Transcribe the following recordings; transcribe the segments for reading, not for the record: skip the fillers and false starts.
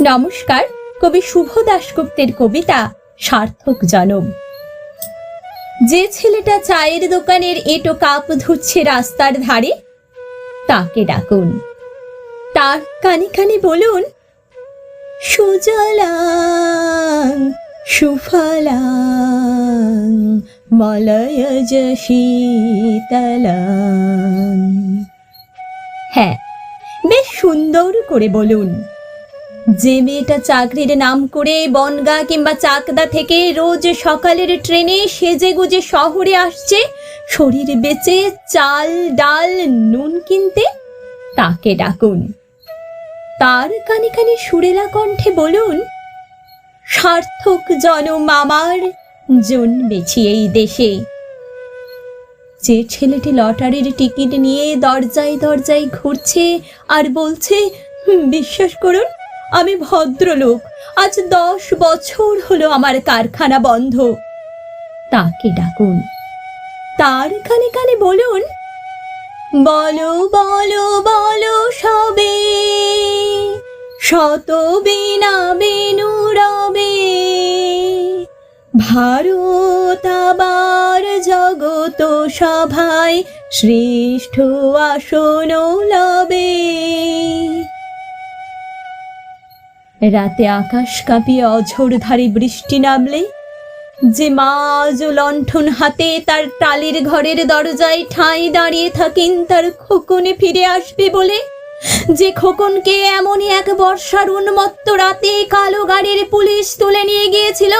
নমস্কার। কবি শুভ দাশগুপ্তের কবিতা সার্থক জনম। যে ছেলেটা চায়ের দোকানের এঁটো কাপ ধুচ্ছে রাস্তার ধারে, তাকে ডাকুন। তার কানে কানে বলুন, সুজলাং সুফলাং মলয়জ শীতলাং। হ্যাঁ, বেশ সুন্দর করে বলুন। যে মেয়েটা চাকরির নাম করে বনগাঁ কিংবা চাকদা থেকে রোজ সকালের ট্রেনে সেজে গুজে শহরে আসছে শরীর বেচে চাল ডাল নুন কিনতে, তাকে ডাকুন। তার কানে কানে সুরেলা কণ্ঠে বলুন, সার্থক জনম আমার জন্মেছি এই দেশে। যে ছেলেটি লটারির টিকিট নিয়ে দরজায় দরজায় ঘুরছে আর বলছে, বিশ্বাস করুন আমি ভদ্রলোক, আজ 10 বছর হলো আমার কারখানা বন্ধ, তাকে ডাকুন। তার কানে কানে বলুন, বলো বলো বলো সবে, শত বীণা বেণু রবে, ভারত আবার জগত সভায় শ্রেষ্ঠ আসন লবে। রাতে আকাশ কাঁপিয়ে অঝোরধারে বৃষ্টি নামলে যে মা আজ লণ্ঠন হাতে তার টালির ঘরের দরজায় ঠাঁই দাঁড়িয়ে থাকেন তার খোকনে ফিরে আসবে বলে, যে খোকনকে এমনই এক বর্ষার উন্মত্ত রাতে কালো গাড়ির পুলিশ তুলে নিয়ে গিয়েছিল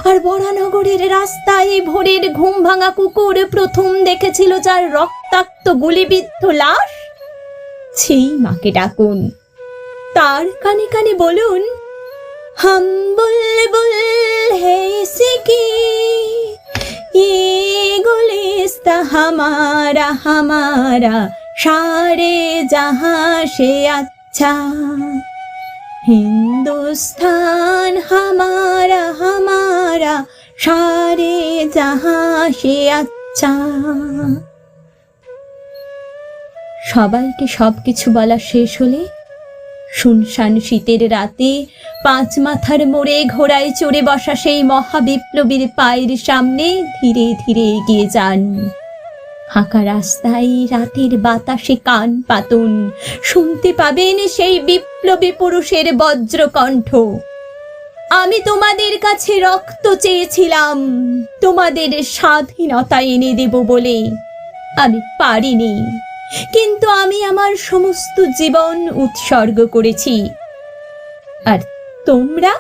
আর বরানগরের রাস্তায় ভোরের ঘুম ভাঙা কুকুর প্রথম দেখেছিল যার রক্তাক্ত গুলিবিদ্ধ লাশ, সেই মাকে ডাকুন। তার কানে কানে বলুন, হাম বুলবুল হে সিকি ये गुलिस्ता हमारा हमारा सारे जहां से अच्छा, हिंदुस्तान हमारा हमारा सारे जहां से अच्छा। সবাইকে সবকিছু বলা শেষ হলে শুনশান শীতের রাতে 5 মাথার মোড়ে ঘোড়ায় চড়ে বসা সেই মহাবিপ্লবীর পায়ের সামনে ধীরে ধীরে এগিয়ে যান। ফাঁকা রাস্তায় রাতের বাতাসে কান পাতুন, শুনতে পাবেন সেই বিপ্লবী পুরুষের বজ্রকণ্ঠ, আমি তোমাদের কাছে রক্ত চেয়েছিলাম তোমাদের স্বাধীনতা এনে দেব বলে, আমি পারিনি, কিন্তু আমি আমার সমস্ত জীবন উৎসর্গ করেছি। আর তোমরা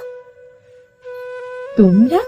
তোমরা